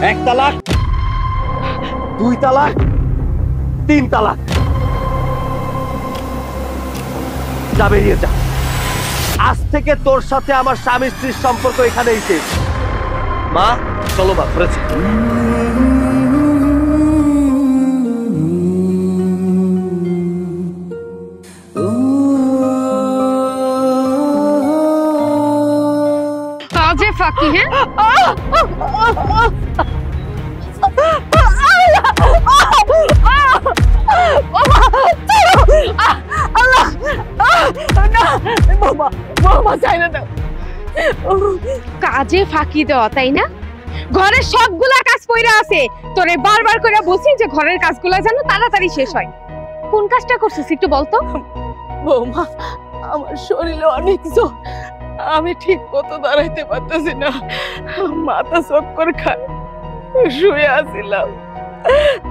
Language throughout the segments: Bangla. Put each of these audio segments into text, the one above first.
1 তালাক, 2 তালাক, 3 তালাক। যা বেরিয়ে যা। আজ থেকে তোর সাথে আমার স্বামী স্ত্রীর সম্পর্ক এখানেই শেষ। মা চলো মা, ঘুরেছে। কাজে ফাঁকি। হ্যাঁ কাজে ফাঁকি দেওয়া, তাই না? ঘরের সবগুলা কাজ কইরা আছে, তোরে বারবার করে বলছি যে ঘরের কাজগুলা যেন তাড়াতাড়ি শেষ হয়। কোন কাজটা করছিস একটু বলতো? বৌমা, আমার শরীরে অনেক জ্বর, আমি ঠিক মতো দাঁড়াইতে পারতেছি না, মাথা চক্কর খায়, শুয়ে আসিলাম।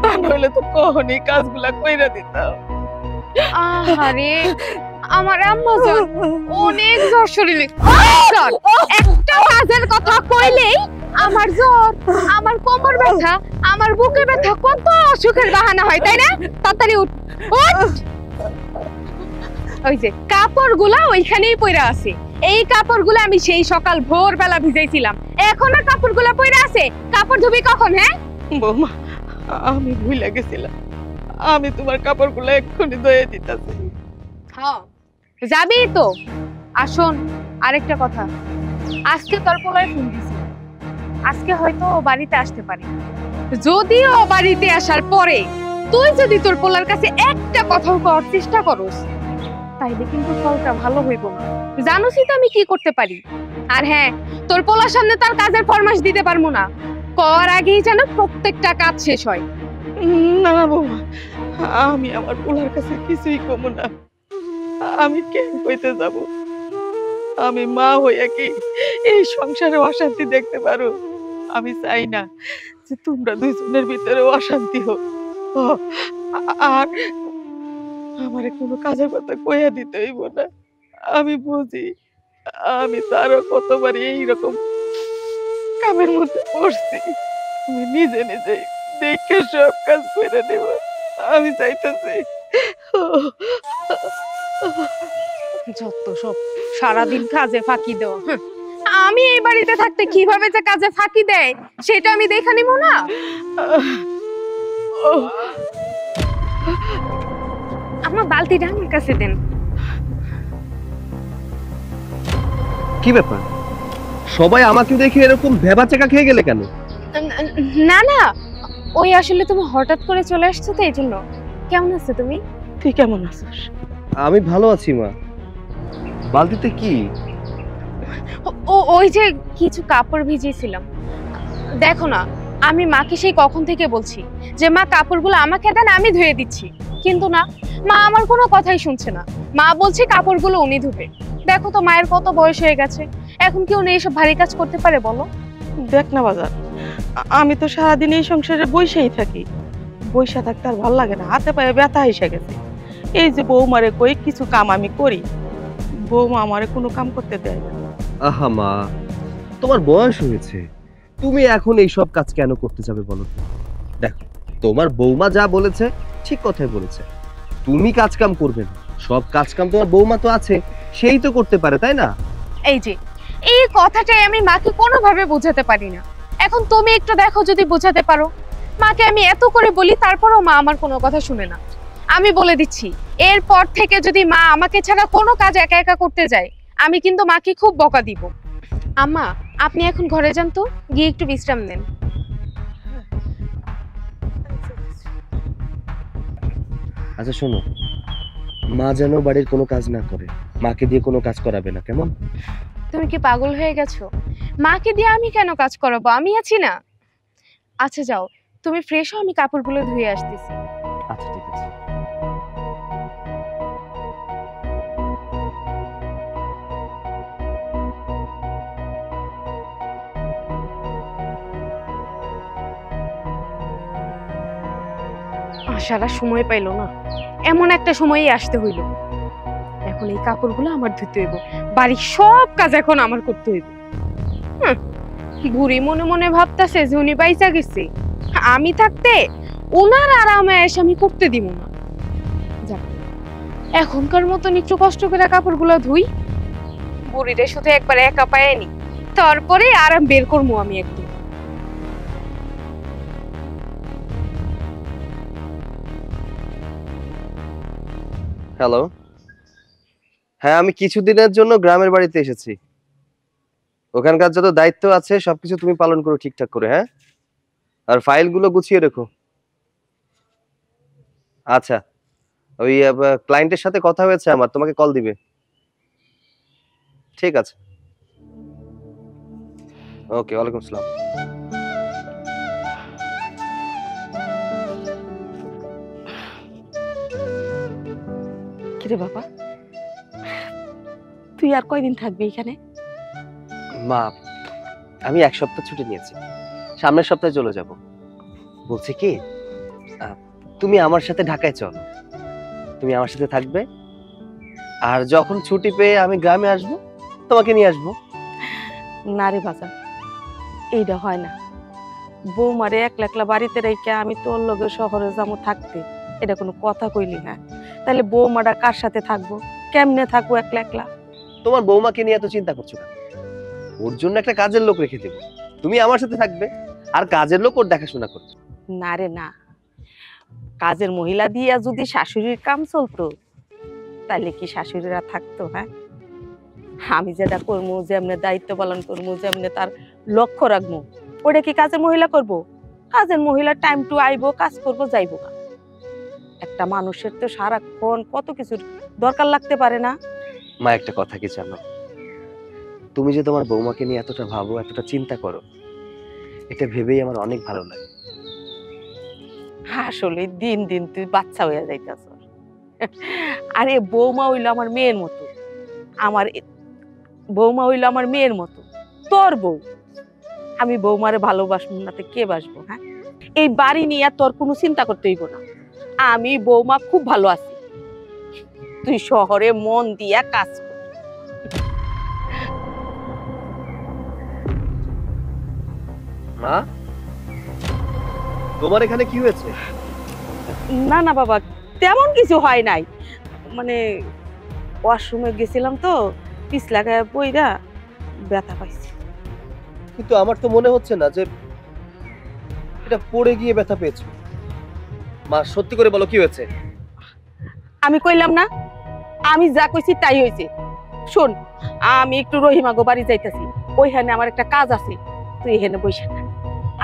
তা নইলে তো কখনই কাজগুলা কইরা দিতাম। আহারে আমার আম্মা জান, অনেক জ্বর শরীরে। জ্বর, একটা কাজের কথা কইলেই আমার জ্বর, আমার কোমর ব্যথা, আমার বুকে ব্যথা, কত অসুখের বাহানা হয়, তাই না? তাড়াতাড়ি উঠ উঠ। ওই যে কাপড়গুলা ওইখানেই পইরা আছে, এই কাপড়গুলো আমি সেই সকাল ভোরবেলা ভিজাইছিলাম, এখন আর কাপড়গুলা পইরা আছে। কাপড় ধুবি কখন? হ্যাঁ বৌমা, আমি ভুলে গেছিলাম, আমি তোমার কাপড়গুলো এক্ষুনি ধুয়ে দিতেছি। হ্যাঁ যাবি তো। আসুন আরেকটা কথা, আজকে তোর পোলায় ফোন দিছি, আজকে হয়তো ও বাড়িতে আসতে পারে। যদি ও বাড়িতে আসার পরে তুই যদি তোর পোলার কাছে একটা কথা করার চেষ্টা করস, তাইলে কিন্তু ফলটা ভালো হইব না। জানোসই তো আমি কি করতে পারি। আর হ্যাঁ, তোর পোলার সামনে তার কাজের ফরমাস দিতে পারবো না, কর আগেই যেন প্রত্যেকটা কাজ শেষ হয়। না না বৌমা, আমি আমার পোলার কাছে কিছুই কম না। আমি কেন কইতে যাব? আমি মা হইয়া কি এই সংসারে অশান্তি দেখতে পারো? আমি চাই না যে তোমরা দুইজনের ভিতরে অশান্তি হোক। আর আমারে কোনো কাজের কথা কইয়া দিতে হইব না। আমি বুঝি, আমি তো আরো কতবার এইরকম কামের মধ্যে পড়ছি। আমি নিজে নিজে দেখে সব কাজ করে নেব। আমি চাইতেছি যত সব সারাদিন কাজে ফাঁকি দেওয়া। আমি এই বাড়িতে থাকতে কিভাবে যে কাজে ফাঁকি দেয় সেটা আমি দেখে নিব না। আমার বালতিটা আমার কাছে দেন। কি ব্যাপার, সবাই আমাকে দেখে এরকম ভেবাচাকা খেয়ে গেলে কেন? না না, ওই আসলে তুমি হঠাৎ করে চলে আসছো তো এই জন্য। কেমন আছো তুমি? তুই কেমন আছিস? আমি ভালো আছি মা। বালতিতে কি? ওই যে কিছু কাপড় ভিজিয়েছিলাম। দেখো না, আমি মাকে সেই কখন থেকে বলছি যে মা কাপড়গুলো আমাকে দেন, আমি ধুয়ে দিচ্ছি, কিন্তু না, মা আমার কোনো কথাই শুনছে না। মা বলছে কাপড়গুলো উনি ধুবে। দেখো তো মায়ের কত বয়স হয়ে গেছে, এখন কি উনি এইসব ভারী কাজ করতে পারে বলো? দেখ না বাজার, আমি তো সারাদিন এই সংসারে বইসেই থাকি, বইসা থাকতে আর ভাল লাগে না, হাতে পায়ে ব্যথা এসে গেছে। এই যে বৌমারে কই কিছু কাম আমি করি, বৌমা আমারে কোনো কাম করতে দেয় না। আহা মা, তোমার বয়স হয়েছে, তুমি এখন এই সব কাজ কেন করতে যাবে বলো তো? দেখো, তোমার বৌমা যা বলেছে ঠিক কথাই বলেছে, তুমি কাজ কাম করবে না, সব কাজ কাম তোমার বৌমা তো আছে, সেই তো করতে পারে, তাই না? এই যে এই কথাটাই আমি মাকে কোনোভাবে বোঝাতে পারি না। এখন তুমি একটু দেখো যদি বোঝাতে পারো। মাকে আমি এত করে বলি, তারপরও মা আমার কোনো কথা শুনে না। আমি বলে দিচ্ছি, এরপর থেকে যদি মা আমাকে ছাড়া কোনো কাজ একা একা করতে যায়, আমি কিন্তু মাকে খুব বকা দিব। আম্মা, আপনি এখন ঘরে যান তো, গিয়ে একটু বিশ্রাম নেন। আচ্ছা শোনো, মা যেন বাড়ির কোনো কাজ না করে, মাকে দিয়ে কোনো কাজ করাবে না, কেমন? তুমি কি পাগল হয়ে গেছো? মাকে দিয়ে আমি কেন কাজ করাবো, আমি আছি না। আচ্ছা যাও, তুমি ফ্রেশ হও, আমি কাপড়গুলো ধুয়ে আসতেছি। আচ্ছা ঠিক আছে। আসার সময় পাইলো না, এমন একটা সময়ই আসতে হইল। এখন এই কাপড়গুলো আমার ধুতে হইব, বাড়ির সব কাজ এখন আমার করতে হইব। বুড়ি মনে মনে ভাবতাছে যে উনি বাইচা গেছে, আমি থাকতে ওনার আরামে এসে আমি করতে দিব না। যাক, এখনকার মতন একটু কষ্ট করে কাপড়গুলো ধুই, বুড়িরে শুধু একবার একা পায়ে নি, তারপরে আরাম বের করবো আমি একটু। হ্যালো, হ্যাঁ আমি কিছুদিনের জন্য গ্রামের বাড়িতে এসেছি। ওখানকার যত দায়িত্ব আছে সবকিছু তুমি পালন করো ঠিকঠাক করে, হ্যাঁ? আর ফাইলগুলো গুছিয়ে রেখো। আচ্ছা, ওই ক্লায়েন্টের সাথে কথা হয়েছে আমার, তোমাকে কল দিবে। ঠিক আছে, ওকে, ওয়ালাইকুম আসসালাম। কিরে বাবা, তুই আর কয়দিন থাকবি এখানে? মা, আমি 1 সপ্তাহ ছুটি নিয়েছি, সামনের সপ্তাহে চলে যাব। বলছি কি, তুমি আমার সাথে ঢাকায় চলো, তুমি আমার সাথে থাকবে, আর যখন ছুটি পেয়ে আমি গ্রামে আসব তোমাকে নিয়ে আসবো। না রে বাজার, এইটা হয় না। বৌমারে একলা একলা বাড়িতে রেখে আমি তোর লগে শহরে যাবো থাকতে, এটা কোনো কথা কইলি না। তাহলে বৌমাটা কার সাথে থাকবো, কেমনে থাকবো একলা একলা? তোমার বৌমাকে নিয়ে এত চিন্তা করছো না, ওর জন্য একটা কাজের লোক রেখে দেবো, তুমি আমার সাথে থাকবে, আর কাজের লোক ওর দেখাশোনা করবে। না রে না, কাজের মহিলা দিয়া যদি শাশুড়ির কাম চলতো তাহলে কি শাশুড়িরা থাকতো? হ্যাঁ, আমি যেটা করবো, যেমনে দায়িত্ব পালন করবো, যেমনে তার লক্ষ্য রাখবো, ওটা কি কাজের মহিলা করব? কাজের মহিলা টাইম টু আইবো, কাজ করবো, যাইবো না। একটা মানুষের তো সারাক্ষণ কত কিছুর দরকার লাগতে পারে না? মা, একটা কথা কি জানো, তুমি যে তোমার বৌমাকে নিয়ে এতটা ভাবো, এতটা চিন্তা করো, এটা ভেবেই আমার অনেক ভালো লাগে। আসলে দিন দিন তুই বাচ্চা হয়ে যাইতেছ। আরে বৌমা হইলো আমার মেয়ের মতো, আমার বৌমা হইলো আমার মেয়ের মতো, তোর বউ। আমি বৌমারে ভালোবাসবো না তো কে বাসবো? হ্যাঁ, এই বাড়ি নিয়ে তোর কোনো চিন্তা করতে হইব না, আমি বৌমা খুব ভালো আছি। তুই শহরে মন দিয়া কাজ কর। মা, তোমার এখানে কি হয়েছে? না না বাবা, তেমন কিছু হয় নাই, মানে ওয়াশরুমে গেছিলাম তো, পিছলা গায়ে বইরা ব্যথা পাইছি। কিন্তু আমার তো মনে হচ্ছে না যে এটা পড়ে গিয়ে ব্যথা পেয়েছো। মা, সত্যি করে বলো কি হয়েছে? আমি কইলাম না, আমি যা কইছি তাই হয়েছে। শোন, আমি একটু রহিমাগো বাড়ি যাইতেছি, ওইখানে আমার একটা কাজ আছে, তুই এখানে বসে থাক,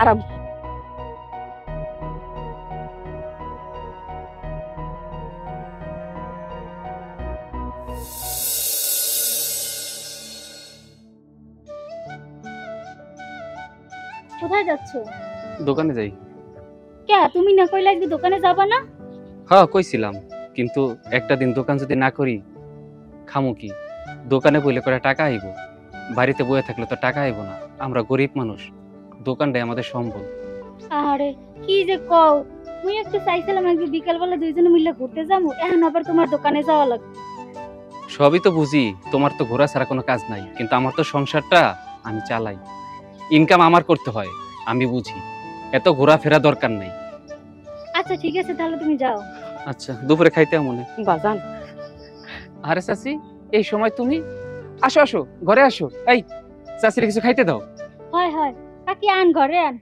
আরাম। কোথায় যাচ্ছ? দোকানে যাই। কে, তুমি না কইলা আজকে দোকানে যাবা না? হ্যাঁ কইছিলাম, কিন্তু একটা দিন দোকান যদি না করি খামু কি? দোকানে বইলে করে টাকা আইব, বাড়িতে বয়ে থাকলে তো টাকা আইব না। আমরা গরিব মানুষ, দোকানটাই আমাদের সম্বল। আরে কি যে কও, মুই একটু চাইছিলাম আজকে বিকালবেলা দুইজনে মিলে ঘুরতে যাবো, এখন আবার তোমার দোকানে যাওয়া লাগবে। সবই তো বুঝি, তোমার তো ঘোরা ছাড়া কোনো কাজ নাই, কিন্তু আমার তো সংসারটা আমি চালাই, ইনকাম আমার করতে হয়, আমি বুঝি। এত ঘোরাফেরা দরকার নাই। আচ্ছা ঠিক আছে, তাহলে তুমি যাও। আচ্ছা, দুপুরে খাইতে মনে। বাজান, আরে চাচি, এই সময় তুমি? আসো আসো, ঘরে আসো। এই চাচির কিছু খাইতে দাও। হয় হয়, কাকি আন, ঘরে আন।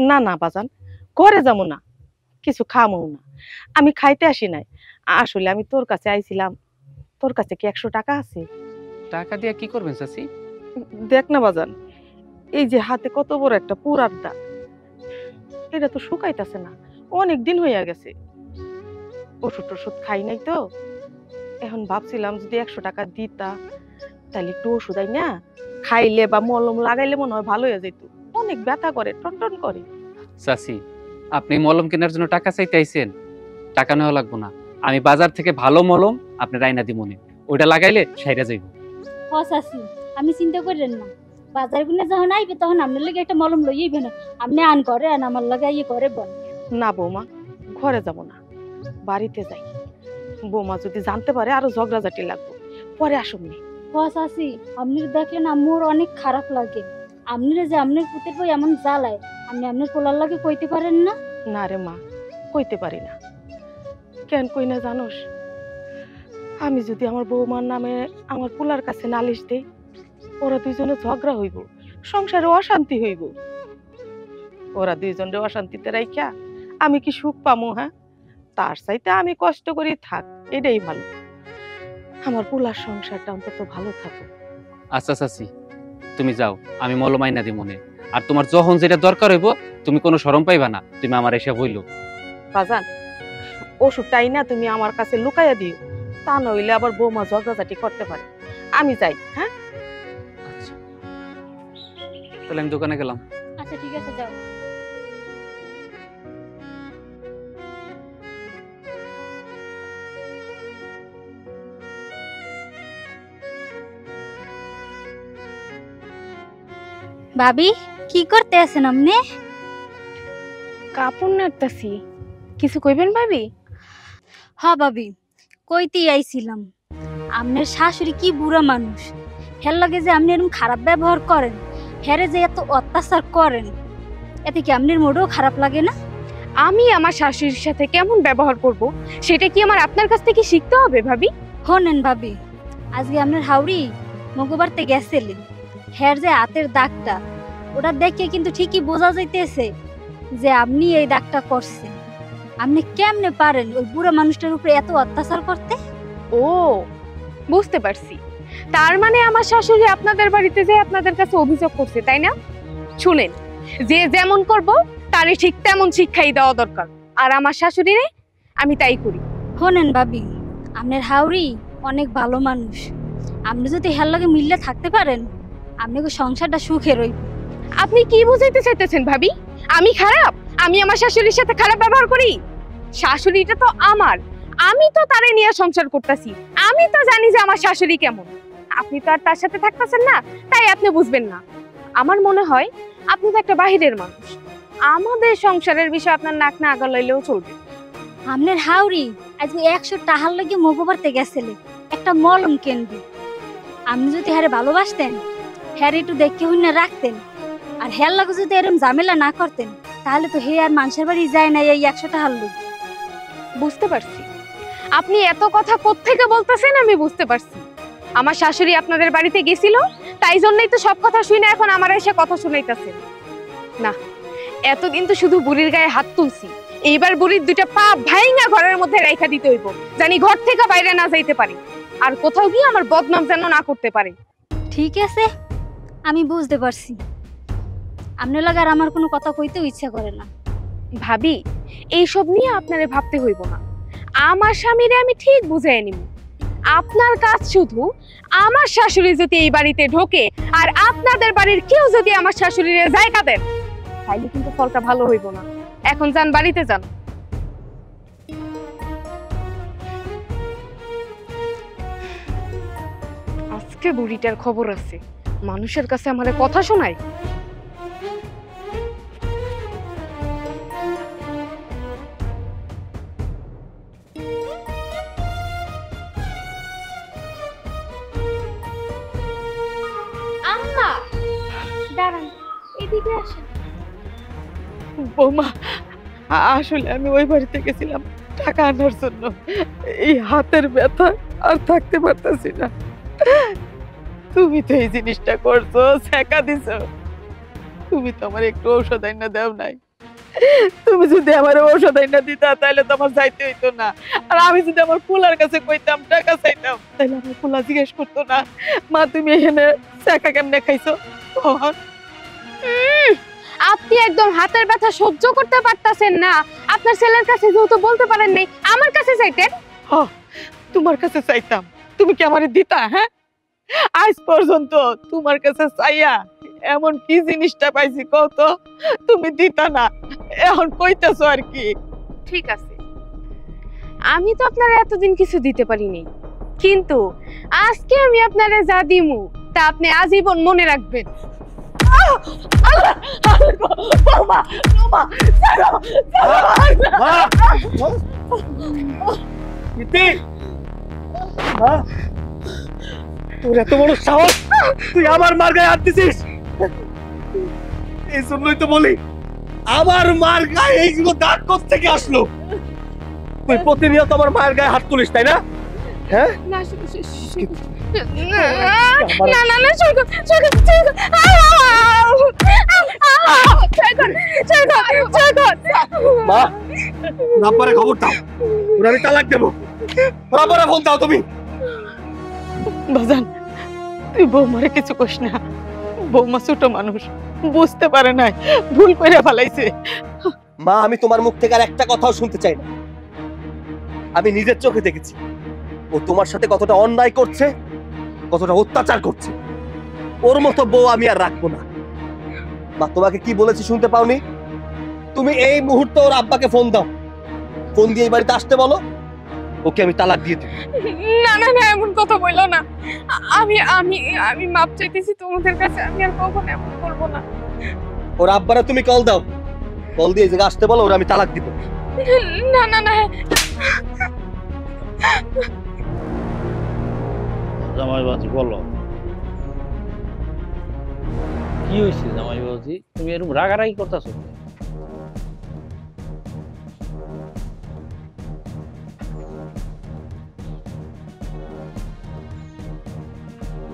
না না বাজান, ঘরে যাবো না, কিছু খামো না, আমি খাইতে আসি নাই। আসলে আমি তোর কাছে আইছিলাম, তোর কাছে কি 100 টাকা আছে? টাকা দিয়ে কি করবেন চাচি? দেখ না বাজান, এই যে হাতে কত বড় একটা পুরার দাগ, এটা তো শুকাইতেছে না, অনেক দিন হইয়া গেছে। ওষুধ টষুধ খাই নাই তো, এখন ভাবছিলাম যদি 100 টাকা দিতা তাহলে একটু ওষুধ আই না খাইলে বা মলম লাগাইলে মনে হয় ভালো হয়ে যেত। অনেক ব্যথা করে, টনটন করে। চাচি, আপনি মলম কেনার জন্য টাকা চাইতে আইছেন? টাকা নেওয়া লাগবো না, আমি বাজার থেকে ভালো মলম আপনি রাইনা দি মনে, ওইটা লাগাইলে সাইরা যাইব। হসাসি, আমি চিন্তা করেন না, বাজার গুনে যখন আইবে তখন আপনার লাগে একটা মলম লইয়াইবে না, আপনি আন ঘরে আন, আমার লাগে ইয়ে করে বল। না বৌমা, ঘরে যাব না, বাড়িতে যাই। বৌমা যদি জানতে পারে আরো ঝগড়াঝাটি লাগবো, পরে আসুন। হসাসি, আপনি দেখলেন আম্মুর অনেক খারাপ লাগে। আপনারা যে আপনার পুতের বই এমন জ্বালায় আপনি আপনার পোলার লাগে কইতে পারেন না? না রে মা, কইতে পারি না। কেন কই না জানোস? আমি যদি আমার বৌমার নামে আমার পোলার কাছে নালিশ দেই, ওরা দুইজনে ঝগড়া হইব, সংসারে অশান্তি হইব। ওরা দুইজনের অশান্তিতে রাইখা আমি কি সুখ পামু? হ্যাঁ, তার চাইতে আমি কষ্ট করি থাক, এটাই ভালো। আমার পোলার সংসারটা অন্তত ভালো থাকুক। আচ্ছা চাচি, তুমি যাও, আমি মলম আইনা দিই মনে। আর তোমার যখন যেটা দরকার হইব তুমি কোনো শরম পাইবা না, তুমি আমার এসে বইলো। বাজান, ওষুধটাই না তুমি আমার কাছে লুকাইয়া দিও, তা নইলে আবার বৌমা ঝগড়াঝাটি করতে পারে। আমি যাই। হ্যাঁ, আচ্ছা, তাহলে আমি দোকানে গেলাম। আচ্ছা ঠিক আছে, যাও। ভাবি, কি করতে আছেন আপনি? কাপড় নাড়তাছি। কিছু কইবেন ভাবি? হ ভাবি, কইতেই আইছিলাম আপনার শাশুড়ি কি বুড়া মানুষ। হের লাগে যে আপনি এরকম খারাপ ব্যবহার করেন, হেরে যে এত অত্যাচার করেন, এতে কি আপনার মোটেও খারাপ লাগে না? আমি আমার শাশুড়ির সাথে কেমন ব্যবহার করব সেটা কি আমার আপনার কাছ থেকে শিখতে হবে ভাবি? হনেন ভাবি, আজকে আপনার হাওড়ি মঙ্গলবারতে গেছিলেন, হের যে হাতের দাগটা ওটা দেখে কিন্তু ঠিকই বোঝা যাইতেছে যে আপনি এই দাগটা করছেন। আপনি কেমনে পারেন ওই বুড়া মানুষটার উপরে এত অত্যাচার করতে? ও, বুঝতে পারছি। তার মানে আমার শাশুড়ি আপনাদের বাড়িতে যে আপনাদের কাছে অভিযোগ করছে, তাই না? শুনেন, যে যেমন করব তারই ঠিক তেমন শিক্ষাই দেওয়া দরকার। আর আমার শাশুড়িরে আমি তাই করি। হনেন ভাবি, আপনার হাওড়ি অনেক ভালো মানুষ। আপনি যদি হের লগে মিললে থাকতে পারেন, আপনাকে সংসারটা সুখে রইব। আপনি কি বুঝাইতে চাইতেছেন ভাবি? আমি খারাপ? আমি আমার শাশুড়ির সাথে খারাপ ব্যবহার করি? শাশুড়িটা তো আমার, আমি তো তারে নিয়ে সংসার করতেছি, আমি তো জানি যে আমার শাশুড়ি কেমন। আপনি তো আর তার সাথে থাকতেছেন না, তাই আপনি বুঝবেন না। আমার মনে হয় আপনি তো একটা বাহিরের মানুষ, আমাদের সংসারের বিষয়ে আপনার নাক না আগালাইলেও চলবে। আপনার হাওড়ি আজকে 100 টাকার লগে মগবারতে গেছিলে একটা মলম কিনবে। আপনি যদি হ্যারে ভালোবাসতেন, হ্যারে একটু দেখে হইনা রাখতেন, আর হের লগে যদি এরকম ঝামেলা না করতেন, তাহলে তো হে আর মানুষের বাড়ি যায় না এই 100 টাকার লোক। বুঝতে পারছি আপনি এত কথা কোত্থেকে বলতেছেন, আমি বুঝতে পারছি। আমার শাশুড়ি আপনাদের বাড়িতে গেছিল, তাই জন্যই তো সব কথা শুনে এখন আমার এসে কথা শুনাইতেছেন। না, এতদিন তো শুধু বুড়ির গায়ে হাত তুলছি, এইবার বুড়ির দুইটা পা ভাইঙা ঘরের মধ্যে রাইখা দিতে হইব, জানি ঘর থেকে বাইরে না যাইতে পারে, আর কোথাও গিয়ে আমার বদনাম যেন না করতে পারে। ঠিক আছে, আমি বুঝতে পারছি। আপনার লগে আর আমার কোনো কথা কইতেও ইচ্ছা করে না। ভাবি, এইসব নিয়ে আপনারে ভাবতে হইব না। আমার স্বামীরে আমি ঠিক বুঝাই নিব। আপনার কাজ শুধু আমার শাশুড়ি যদি এই বাড়িতে ঢোকে আর আপনাদের বাড়ির কেউ যদি আমার শাশুড়িরে জায়গা দেন, তাইলে কিন্তু ফলটা ভালো হইব না। এখন যান, বাড়িতে যান। আজকে বুড়িটার খবর আছে, মানুষের কাছে আমারে কথা শোনায়। আম্মা দাঁড়ান, এদিকে আসেন। বৌমা, আসলে আমি ওই বাড়িতে গেছিলাম টাকা আনার জন্য। এই হাতের ব্যথা আর থাকতে পারতাছি না। তুমি তো এই জিনিসটা করছো, ছেঁকা দিছো। তুমি তো আমার একটু ঔষধ আইনা দাও নাই। তুমি যদি আমার ঔষধ আইনা দিতা তাহলে তো আমার যাইতে হইতো না। আর আমি যদি আমার পোলার কাছে কইতাম টাকা চাইতাম, তাহলে আমার পোলা জিজ্ঞেস করতো না, মা তুমি এখানে ছেঁকা কেমনে খাইছো? আপনি একদম হাতের ব্যথা সহ্য করতে পারতাছেন না, আপনার ছেলের কাছে যেহেতু বলতে পারেন নাই, আমার কাছে চাইতেন। তোমার কাছে চাইতাম, তুমি কি আমারে দিতা? হ্যাঁ, আজ পর্যন্ত তোমার কাছে চাইয়া এমন কি জিনিসটা পাইছি কত তুমি দিতা না, এখন কইতাছো আর কি? ঠিক আছে, আমি তো আপনারা এতদিন কিছু দিতে পারিনি, কিন্তু আজকে আমি আপনারা যা দিমু তা আপনি আজীবন মনে রাখবেন। তোর এত বড় সাহস, তুই আমার মার গায়ে হাত দিছিস? এই জন্যই তো বলি আমার মার গায়ে এইগুলো দাগ কোত্থেকে আসলো? তুই প্রতিনিয়ত আমার মায়ের গায়ে হাত তুলিস তাই না? হ্যাঁ না না না না সৈকত সৈকত সৈকত মা রাব্বারে খবর দাও, ওর আমি তালাক দেবো। রাব্বারে ফোন দাও তুমি। বাজান তুই বৌমারে কিছু কইস না, বৌমা ছোট মানুষ বুঝতে পারে নাই, ভুল করে ফেলাইছে। মা আমি তোমার মুখ থেকে আর একটা কথাও শুনতে চাই না। আমি নিজের চোখে দেখেছি ও তোমার সাথে কতটা অন্যায় করছে, কতটা অত্যাচার করছে। ওর মতো বউ আমি আর রাখবো না। মা তোমাকে কি বলেছি শুনতে পাওনি? তুমি এই মুহূর্তে ওর আব্বাকে ফোন দাও, ফোন দিয়ে এই বাড়িতে আসতে বলো, ওকে আমি তালাক দিয়ে দেব। না না না এমন কথা বললো না। আমি আমি আমি মাপ চাইতেছি তোমাদের কাছে, আমি আর কখনো এমন করবো না। ওর আব্বারে তুমি কল দাও, কল দিয়ে এই জায়গায় আসতে বলো, ওর আমি তালাক দিব। না না না জামাই বাজি বলো কি হয়েছে? জামাই বাজি তুমি এরকম রাগারাগি করতেছো?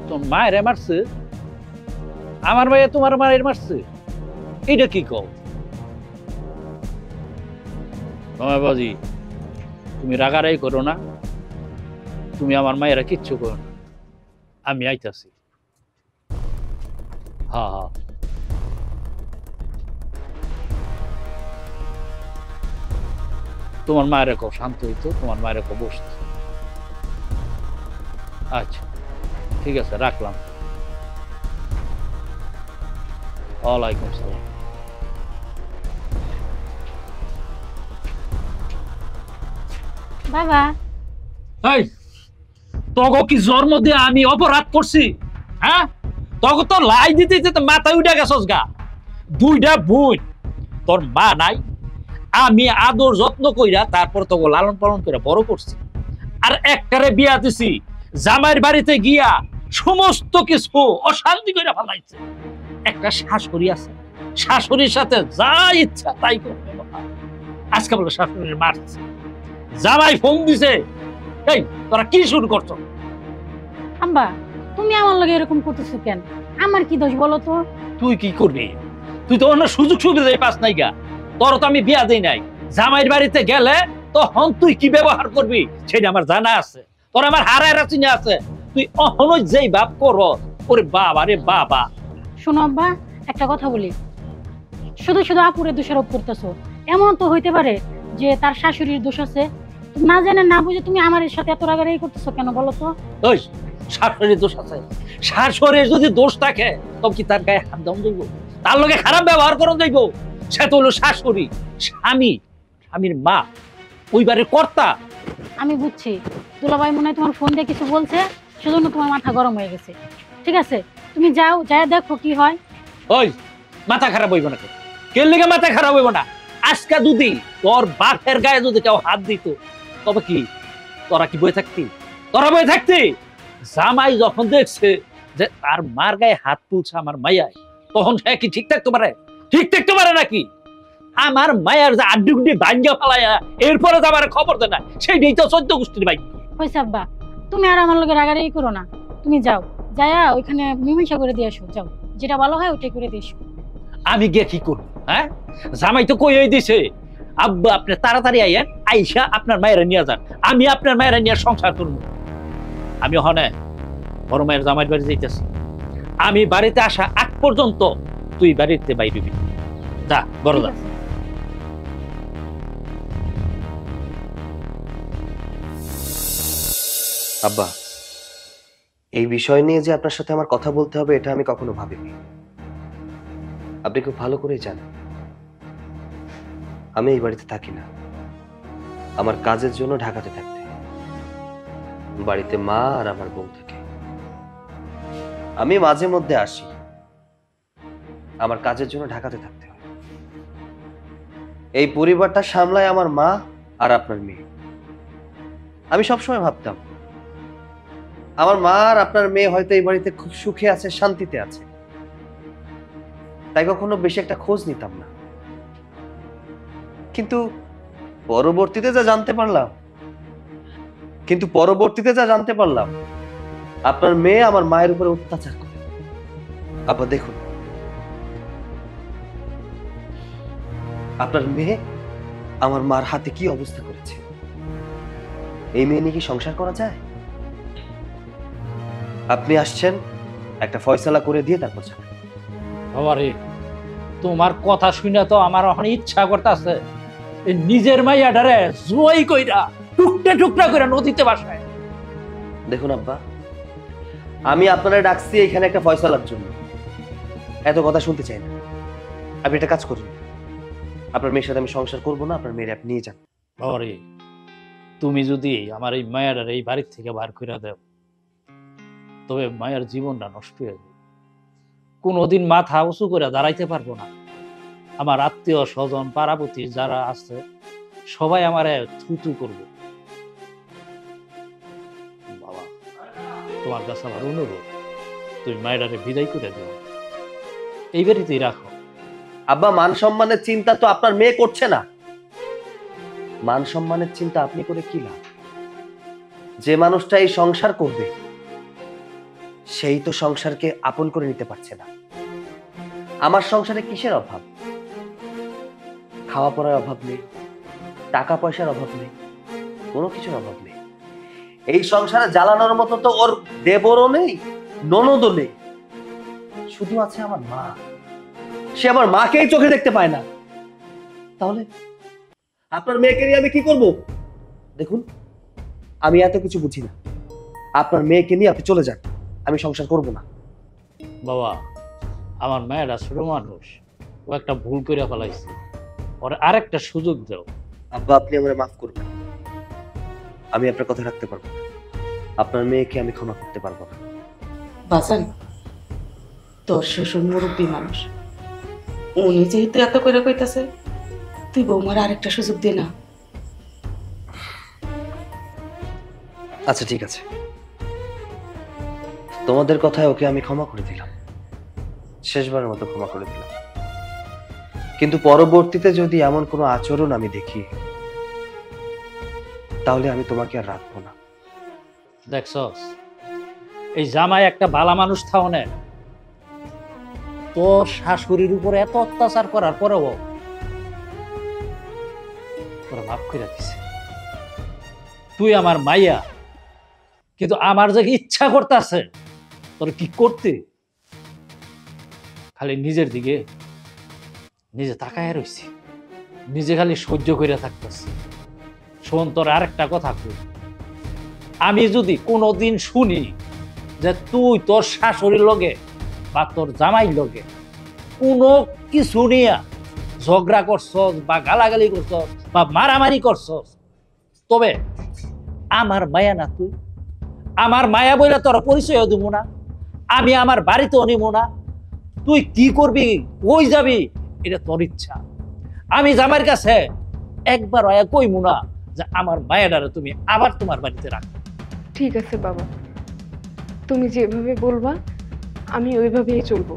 তোর মায়ের মারছে? আমার ভাইয়া তোমার মায়ের মারছে? এটা কি কও জামাই বাজি? তুমি রাগারাগি করো না, তুমি আমার মায়েরা কিচ্ছু করো না, আমি আইতাছি। হ্যাঁ হ্যাঁ তোমার মায়ের কো শান্ত হইতো, তোমার মায়ের কো বসতো। আচ্ছা ঠিক আছে রাখলাম। ওয়ালাইকুম সালাম। বাবা এই তগো কি জন্ম দিয়ে আমি অপরাধ করছি? হ্যাঁ তগো তো লাই দিতে দিতে মাথায় উঠে গেছস গা। দুইটা বোন, তোর মা নাই, আমি আদর যত্ন কইরা তারপর তোকে লালন পালন করে বড় করছি। আর একটারে বিয়া দিছি, জামাইয়ের বাড়িতে গিয়া সমস্ত কিছু অশান্তি করে ফেলাইছে। একটা শাশুড়ি আছে, শাশুড়ির সাথে যা ইচ্ছা তাই করবে। আজকে বলে শাশুড়ির মারছে, জামাই ফোন দিছে। এই তোরা কি শুরু করছো? আম্মা তুমি আমার লগে এরকম করতেছো কেন? আমার কি দোষ বলো তো? তুই কি করবি? তুই তো অন্য সুযোগ সুবিধা পাস নাই গা। তোর তো আমি বিয়া দেই নাই। জামাইয়ের বাড়িতে গেলে তখন তুই কি ব্যবহার করবি সেটা আমার জানা আছে। তোর আমার হারায় চিনে আছে। তুই অহনই যেই বাপ কর, ওরে বাবা রে বাবা। শোনো আব্বা, একটা কথা বলি, শুধু শুধু আপুরে দোষারোপ করতেছো। এমন তো হইতে পারে যে তার শাশুড়ির দোষ আছে, না জানে না বুঝে তুমি আমার সাথে এত রাগারাগি করতেছো কেন বলো তো? ওই শাশুড়ির দোষ আছে, শাশুড়ির যদি দোষ থাকে তবে কি তার গায়ে হাত দাম যাইব? তার লগে খারাপ ব্যবহার করন যাইব? সে তো হলো শাশুড়ি, স্বামী, স্বামীর মা, ওই বাড়ির কর্তা। আমি বুঝছি দুলাভাই মনে হয় তোমার ফোন দিয়ে কিছু বলছে, সেজন্য তোমার মাথা গরম হয়ে গেছে। ঠিক আছে তুমি যাও, যাই দেখো কি হয়। ওই মাথা খারাপ হইব না, কে লেগে মাথা খারাপ হইব না? আজকা যদি তোর বাপের গায়ে যদি কেউ হাত দিত তবে কি তোরা কি বয়ে থাকতি? তোরা বয়ে থাকতি? জামাই যখন দেখছে যে তার মার গায়ে হাত তুলছে আমার মাইয়ায়, তখন সে কি ঠিক থাকতে পারে? ঠিক থাকতে পারে নাকি? আমার মায়ের যে আড্ডি গুড্ডি ভাঙ্গা ফেলাইয়া এরপরে আমার খবর দেয় না, সেইটাই তো 14 গোষ্ঠীর ভাই। হয়েছে আব্বা, তুমি আর আমার লগে রাগারাগি করো না। তুমি যাও, যায়া ওইখানে মীমাংসা করে দিয়ে আসো। যাও, যেটা ভালো হয় ওইটাই করে দিয়ে এসো। আমি গিয়ে কি করবো? হ্যাঁ জামাই তো কই দিছে আব্বা আপনি তাড়াতাড়ি আইয়েন, আইসা আপনার মায়েরা নিয়ে যান, আমি আপনার মায়েরা নিয়ে সংসার করবো। আমি ওখানে বড় মায়ের জামাইয়ের বাড়ি যাইতেছি। আমি বাড়িতে আসা আগ পর্যন্ত তুই বাড়িতে বাইরে যা, বড় যা। আব্বা এই বিষয় নিয়ে যে আপনার সাথে আমার কথা বলতে হবে এটা আমি কখনো ভাবিনি। আপনি খুব ভালো করেই জানেন আমি এই বাড়িতে থাকি না, আমার কাজের জন্য ঢাকাতে থাকতে। বাড়িতে মা আর আমার বউ থাকে। আমি মাঝে মধ্যে আসি, আমার কাজের জন্য ঢাকাতে থাকতে হয়। এই পরিবারটা সামলায় আমার মা আর আপনার মেয়ে। আমি সবসময় ভাবতাম আমার মা আর আপনার মেয়ে হয়তো এই বাড়িতে খুব সুখে আছে, শান্তিতে আছে। তাই কখনো বেশি একটা খোঁজ নিতাম না। কিন্তু পরবর্তীতে যা জানতে পারলাম আপনার মেয়ে আমার মায়ের উপরে অত্যাচার করে। আব্বা দেখুন, আপনার মেয়ে আমার মার হাতে কি অবস্থা করেছে। এই মেয়ে নিয়ে কি সংসার করা যায়? আপনি আসছেন একটা ফয়সালা করে দিয়ে তারপর যাবেন। বাবারে, তোমার কথা শুনে তো আমার এখন ইচ্ছা করতেছে নিজের মাইয়াটারে জুয়াই কইরা টুকটা টুকরা করে নদীতে ভাসায়। দেখুন আব্বা, আমি আপনারা ডাকছি এখানে একটা ফয়সালার জন্য, এত কথা শুনতে চাই না। আপনি একটা কাজ করুন, আপনার মেয়ের সাথে আমি সংসার করবো না, আপনার মেয়ের আপনি নিয়ে যান। বাবারে, তুমি যদি আমার এই মায়াটার এই বাড়ির থেকে বার করে দাও, তবে মায়ের জীবনটা নষ্ট হয়ে যাবে। কোনোদিন মাথা উঁচু করে দাঁড়াইতে পারবো না। আমার আত্মীয় স্বজন পাড়াপতি যারা আছে সবাই আমারে থুতু করবে। বাবা, তোমার কাছে আমার অনুরোধ, তুমি মায়েরারে বিদায় করে দিও, এই বাড়িতেই রাখো। আব্বা, মান সম্মানের চিন্তা তো আপনার মেয়ে করছে না। মান সম্মানের চিন্তা আপনি করে কি লাভ? যে মানুষটা এই সংসার করবে সেই তো সংসারকে আপন করে নিতে পারছে না। আমার সংসারে কিসের অভাব? খাওয়া পড়ার অভাব নেই, টাকা পয়সার অভাব নেই, কোনো কিছুর অভাব নেই। এই সংসারে জ্বালানোর মতো তো ওর দেবরও নেই, ননদও নেই, শুধু আছে আমার মা। সে আমার মাকেই চোখে দেখতে পায় না। তাহলে আপনার মেয়েকে নিয়ে আমি কি করব? দেখুন, আমি এত কিছু বুঝি না। আপনার মেয়েকে নিয়ে আপনি চলে যান, আমি সংসার করব না। বাবা, আমার মায়েরা ছোট মানুষ, ও একটা ভুল করে ফেলাইছে, ওর আরেকটা সুযোগ দাও। আব্বা, আপনি আমাকে মাফ করবেন, আমি আপনার কথা রাখতে পারবো না। আপনার মেয়েকে আমি ক্ষমা করতে পারবো না। বাজান, তোর শ্বশুর মুরব্বী মানুষ, উনি যেহেতু এত করে কইতাছে, তুই বৌমার আরেকটা সুযোগ দে না। আচ্ছা ঠিক আছে, তোমাদের কথায় ওকে আমি ক্ষমা করে দিলাম, শেষবারের মতো ক্ষমা করে দিলাম। কিন্তু পরবর্তীতে যদি এমন কোনো আচরণ আমি দেখি, তাহলে আমি তোমাকে আর রাখবো না। দেখছস, এই জামাই একটা ভালা মানুষ থাও না, তোর শাশুড়ির উপরে এত অত্যাচার করার পরেও তোরা মাফ করে দিছে। তুই আমার মাইয়া, কিন্তু আমার যে ইচ্ছা করতেছে তোর কি করতে, খালি নিজের দিকে নিজে তাকায় রইছি, নিজে খালি সহ্য করে থাকতেছি। শোন, তোর আরেকটা কথা কই, আমি যদি কোনোদিন শুনি যে তুই তোর শাশুড়ির লগে বা তোর জামাইর লগে কোনো কিছু নিয়ে ঝগড়া করছস বা গালাগালি করছস বা মারামারি করছস, তবে আমার মায়া না, তুই আমার মায়া বইলে তোর পরিচয় দিব না, আমি আমার বাড়িতেও নিব না। তুই কি করবি, কই যাবি, এটা তোর ইচ্ছা। আমি জামাইয়ের কাছে একবার কইমু না যে আমার মায়াডারে তুমি আবার তোমার বাড়িতে রাখো। ঠিক আছে বাবা, তুমি যেভাবে বলবা আমি ওইভাবেই চলবো।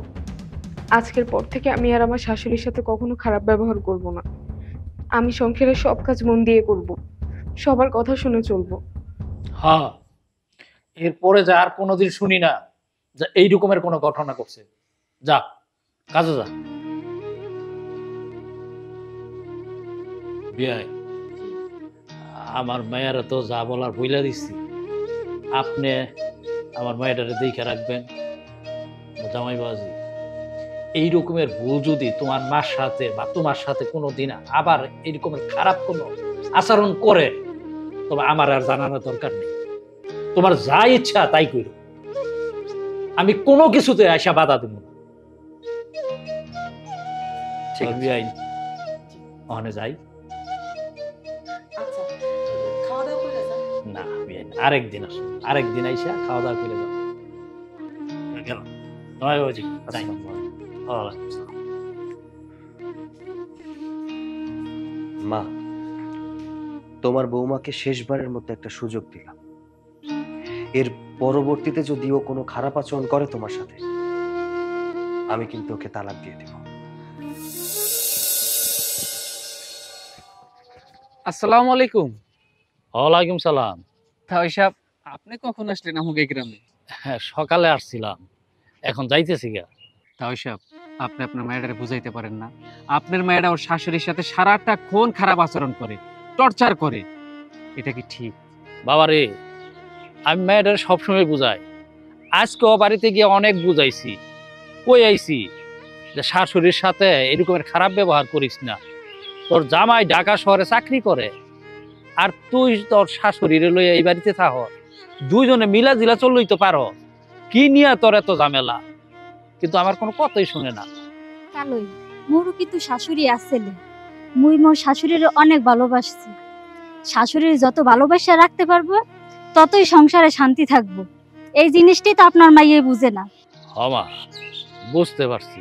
আজকের পর থেকে আমি আর আমার শাশুড়ির সাথে কখনো খারাপ ব্যবহার করব না। আমি সংসারের সব কাজ মন দিয়ে করব, সবার কথা শুনে চলবো। হ্যাঁ, এরপরে যা আর কোনোদিন শুনি না যে এই রকমের কোনো ঘটনা করছে। যা কাজে যা। বিয়াই, আমার মায়েরা তো যা বলার বইলা দিচ্ছি, আপনি আমার মায়েরারে দেখে রাখবেন। জামাই বাজি, এই রকমের ভুল যদি তোমার মার সাথে বা তোমার সাথে কোনোদিন আবার এই রকমের খারাপ কোনো আচরণ করে, তবে আমার আর জানানোর দরকার নেই। তোমার যা ইচ্ছা তাই করো, আমি কোনো কিছুতে আশা বাধা দেব না। ঠিক আছে। বিয়াই, ওখানে যাই আচ্ছা, খাওয়া দাওয়া করে যা। না, বিয়াই আরেকদিন আসো, আরেকদিন আইসা খাওয়া দাওয়া করে যাও। গেল তোমার বাজি, যাই। ওয়ালাইকুম আসসালাম। মা, তোমার বৌমাকে শেষবারের মতো একটা সুযোগ দিলাম। এর পরবর্তীতে যদি ও কোনো খারাপ আচরণ করে তোমার সাথে, আমি কিন্তু ওকে তালাক দিয়ে দেব। আসসালামু আলাইকুম। ওয়ালাইকুম সালাম। তাই সাহেব, আপনি কখন আসলেন আমাকে গ্রামে? হ্যাঁ, সকালে আসছিলাম, এখন যাইতেছি গা। তাই সাহেব, আপনি আপনার মায়েরারে বুঝাইতে পারেন না? আপনার মায়েরা ওর শাশুড়ির সাথে সারাটা ক্ষণ খারাপ আচরণ করে, টর্চার করে। এটা কি ঠিক? বাবারে, আমি মেয়েটার সবসময় বুঝাই, আজকেও বাড়িতে গিয়ে অনেক বুঝাইছি, কই আইছি যে শাশুড়ির সাথে এরকমের খারাপ ব্যবহার করিস না। তোর জামাই ঢাকা শহরে চাকরি করে, আর তুই তোর শাশুড়ির লইয়া এই বাড়িতে থাক, দুইজনে মিলা জিলা চললেই তো পারো, কি নিয়ে তোর এত ঝামেলা? কিন্তু আমার কোনো কথাই শুনে না। কালই মোরও কিন্তু শাশুড়ি আসেলে, মুই মোর শাশুড়ির অনেক ভালোবাসছি। শাশুড়ির যত ভালোবাসা রাখতে পারবো ততই সংসারে শান্তি থাকবো। এই জিনিসটাই তো আপনার মাইয়ে বুঝে না। হমা, বুঝতে পারছি।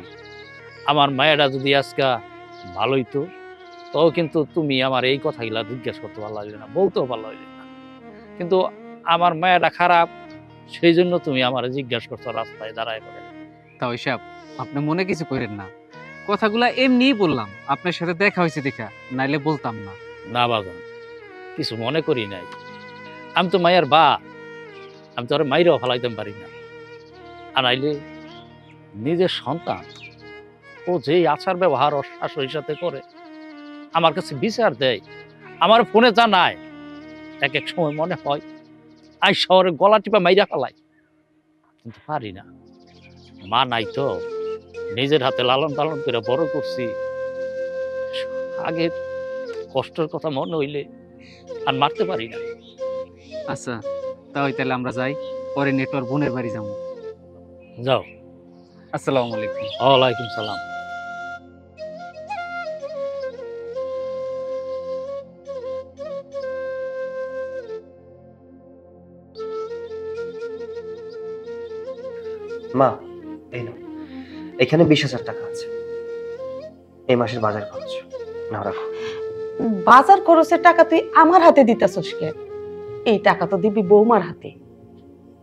আমার মায়েরা যদি আজকা ভালোই তো, তাও কিন্তু তুমি আমার এই কথাগুলা জিজ্ঞেস করতে ভালো লাগবে না, বলতেও ভালো লাগবে না। কিন্তু আমার মায়েরা খারাপ, সেই জন্য তুমি আমার জিজ্ঞাসা করছো রাস্তায় দাঁড়ায় করে। তাই সাহেব, আপনি মনে কিছু করেন না, কথাগুলা এমনিই বললাম, আপনার সাথে দেখা হয়েছে দেখা, নাইলে বলতাম না। না বাবা, কিছু মনে করি নাই। আমি তো মায়ের বা, আমি তো আর মাইরেও ফেলাইতে পারি না। আর নাইলে নিজের সন্তান ও যে আচার ব্যবহার ওর শাশুড়ির সাথে করে, আমার কাছে বিচার দেয়, আমার ফোনে জানায়, এক এক সময় মনে হয় আই শহরে গলা টিপা মাইরা ফেলাই, কিন্তু পারি না। মা নাই তো, নিজের হাতে লালন পালন করে বড় করছি। আগে কষ্টের কথা মনে হইলে আর মারতে পারি না। আচ্ছা, তাই তাহলে আমরা যাই, পরে নেটওয়ার্ক বোনের বাড়ি যাবো। যাও। আসসালামু আলাইকুম। ওয়ালাইকুম সালাম। মা, এই নাও, এখানে 20,000 টাকা আছে, এই মাসের বাজার খরচ নাও, রাখো। বাজার খরচের টাকা তুই আমার হাতে দিতেছস কেন? এই টাকা তো দিবি বৌমার হাতে।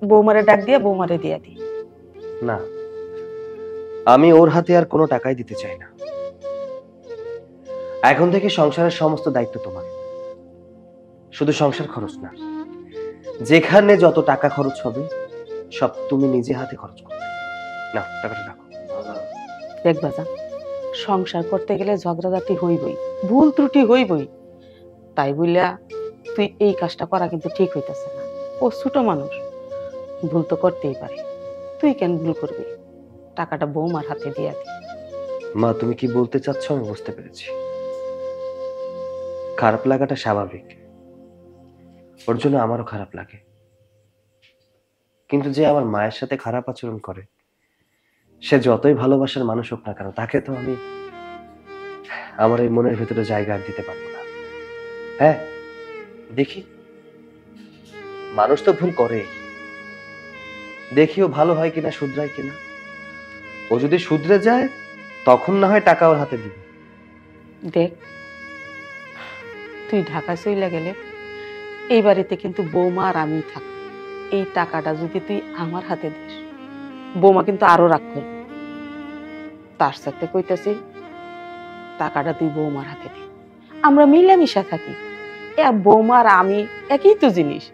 বৌমারে ডাক দিয়া বৌমারে দিয়া দি। না, আমি ওর হাতে আর কোনো টাকাই দিতে চাই না। এখন থেকে সংসারের সমস্ত দায়িত্ব তোমার। শুধু সংসার খরচ না, যেখানে যত টাকা খরচ হবে সব তুমি নিজে হাতে খরচ করবে। না, টাকাটা রাখো। দেখ বাজা, সংসার করতে গেলে ঝগড়াঝাটি হইবই, ভুল ত্রুটি হইবই। তাই বললা তুই এই কাজটা করা কিন্তু ঠিক হইতেছে না। ও ছোট মানুষ, ভুল তো করতেই পারে। তুই কেন ভুল করবি? টাকাটা বৌমার হাতে দিয়া দি। মা, তুমি কি বলতে চাচ্ছ আমি বুঝতে পেরেছি। খারাপ লাগাটা স্বাভাবিক, ওর জন্য আমারও খারাপ লাগে। কিন্তু যে আমার মায়ের সাথে খারাপ আচরণ করে, সে যতই ভালোবাসার মানুষ হোক না কেন, তাকে তো আমি আমার এই মনের ভেতরে জায়গা দিতে পারবো না। হ্যাঁ, দেখি, মানুষ তো ভুল করে, দেখিও ভালো হয় কিনা, শুধরায় কিনা। ও যদি শুধরে যায় তখন না হয় টাকা ওর হাতে দিবে। দেখ, তুই ঢাকায় চলে গেলে এই বাড়িতে কিন্তু বৌমা আর আমি থাক। এই টাকাটা যদি তুই আমার হাতে দিস, বৌমা কিন্তু আরো রাগ করবে। তার সাথে কইতাছি, টাকাটা তুই বৌমার হাতে দি, আমরা মিলামিশা থাকি। বৌমা আর আমি একই তো জিনিস।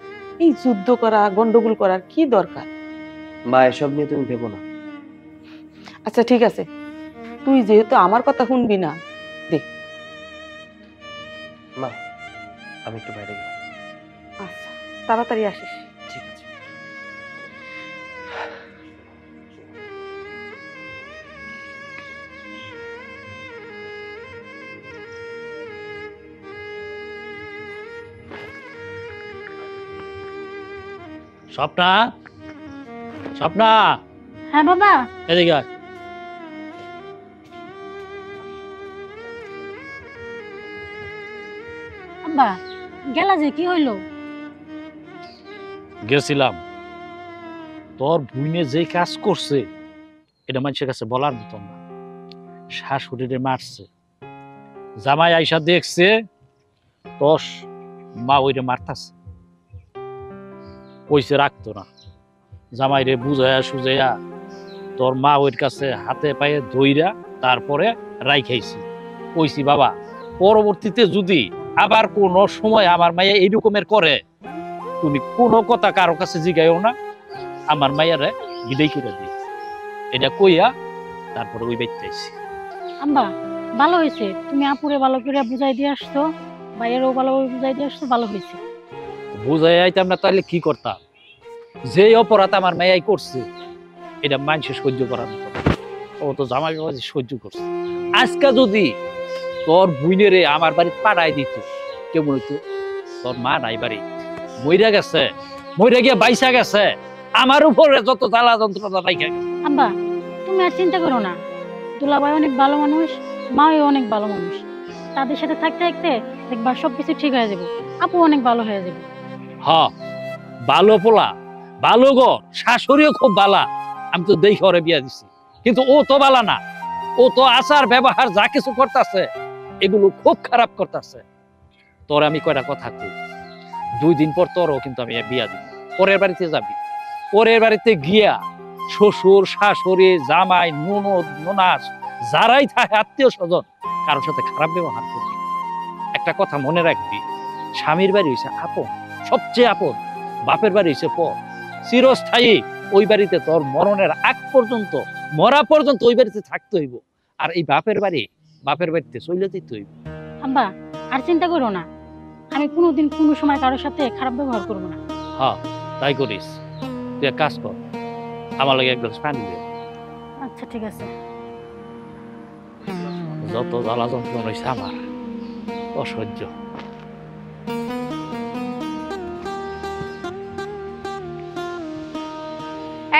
এই যুদ্ধ করা, গন্ডগোল করার কি দরকার? মা, এসব নিয়ে তুমি ভেবো না। আচ্ছা ঠিক আছে, তুই যেহেতু আমার কথা শুনবি না, দেখ। মা, আমি একটু বাইরে গেলাম। আচ্ছা, তাড়াতাড়ি আসিস। ঠিক আছে। স্বপ্না, স্বপ্না, হ্যাঁ বাবা। এদিকে আয়। আব্বা, গেলা যে কি হইলো? গেছিলাম, তোর বুইনে যে কাজ করছে এটা মানুষের কাছে বলার মতন না। শাশুড়িরে মারছে, জামাই আইসা দেখছে তোর মা ওইরে মারতাছে, কইছে রাখতো না। জামাইরে বুঝাইয়া সুজাইয়া তোর মা ওইর কাছে হাতে পায়ে ধইরা তারপরে রাইখাইছি। কইছি বাবা, পরবর্তীতে যদি আবার কোন সময় আমার মাইয়া এইরকমের করে, তুমি কোনো কথা কারো কাছে জিগাইও না, আমার মাইয়ারে বিদায় করে দিই। এটা কইয়া তারপরে ওই বাইতে আইছি। আম্মা ভালো হয়েছে, তুমি আপুরে ভালো করে বুঝাই দিয়ে আসছো, ভাইয়েরও ভালো বুঝাই দিয়ে আসছো, ভালো হয়েছে। বুঝাই আইতাম না তাহলে কি করতাম? যে অপরাধ আমার মেয়াই করছে এটা মানুষ সহ্য করার মতো না। ও তো জামাই বাবাজি সহ্য করছে। আজকে যদি তোর বুইনেরে আমার বাড়িতে পাঠাই দিত, কেমন হইতো? তোর মা নাই বাড়ি, মইরা গেছে, মইরা গিয়ে বাইসা গেছে, আমার উপরে যত জ্বালা যন্ত্রণা রাইখা গেছে। আব্বা তুমি আর চিন্তা করো না, দুলাভাই অনেক ভালো মানুষ, মাও অনেক ভালো মানুষ, তাদের সাথে থাকতে থাকতে দেখবা সবকিছু ঠিক হয়ে যাবে, আপু অনেক ভালো হয়ে যাবে। হ্যাঁ, ভালো পোলা, ভালো ঘর, শাশুড়িও খুব বালা, আমি তো দেখে ওরে বিয়া দিছি। কিন্তু ও তো বালা না, ও তো আচার ব্যবহার যা কিছু করতেছে এগুলো খুব খারাপ করতেছে। তোর আমি কয়টা কথা কই, 2 দিন পর তোরও কিন্তু আমি বিয়া দিব। পরের বাড়িতে যাবি, পরের বাড়িতে গিয়া শ্বশুর শাশুড়ি জামাই ননদ ননাস যারাই থাকে আত্মীয় স্বজন কারোর সাথে খারাপ ব্যবহার করবি। একটা কথা মনে রাখবি, স্বামীর বাড়ি হইছে আপন, সবচেয়ে আপন, বাপের বাড়ি হইছে পর, চিরস্থায়ী। ওই বাড়িতে তোর মরণের আগ পর্যন্ত, মরা পর্যন্ত ওই বাড়িতে থাকতে হইব। আর এই বাপের বাড়িতে চলে যেতে হইব। আব্বা আর চিন্তা করো না, আমি কোনোদিন কোনো সময় কারোর সাথে খারাপ ব্যবহার করবো না। হ্যাঁ তাই করিস। তুই এক কাজ কর, আমার লাগে এক গ্লাস পানি দে। আচ্ছা ঠিক আছে। যত জ্বালা যন্ত্রণা হয়েছে আমার অসহ্য।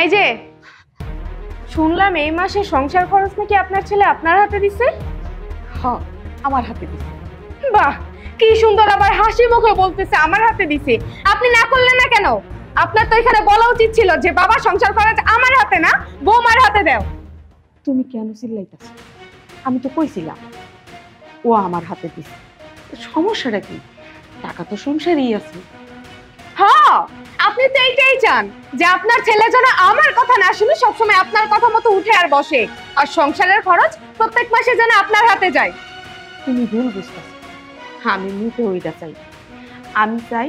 এই যে শুনলাম এই মাসে সংসার খরচ নাকি আপনার ছেলে আপনার হাতে দিছে? হ্যাঁ আমার হাতে দিছে। বাহ, কি সুন্দর, আবার হাসি মুখে বলতেছে আমার হাতে দিছে। আপনি না করলেন না কেন? আপনার তো এখানে বলা উচিত ছিল যে বাবা সংসার খরচ আমার হাতে না, বৌমার হাতে দাও। তুমি কেন চিল্লাইতেছ? আমি তো কইছিলাম ও আমার হাতে দিছে, সমস্যাটা কি? টাকা তো সংসারেই আছে। হ্যাঁ, আপনি তো এইটাই চান যে আপনার ছেলে যেন আমার কথা না শুনে সবসময় আপনার কথা মতো উঠে আর বসে, আর সংসারের খরচ প্রত্যেক মাসে যেন আপনার হাতে যায়। তুমি ভুল বুঝতেছ, আমি মুখে ওইটা চাই। আমি চাই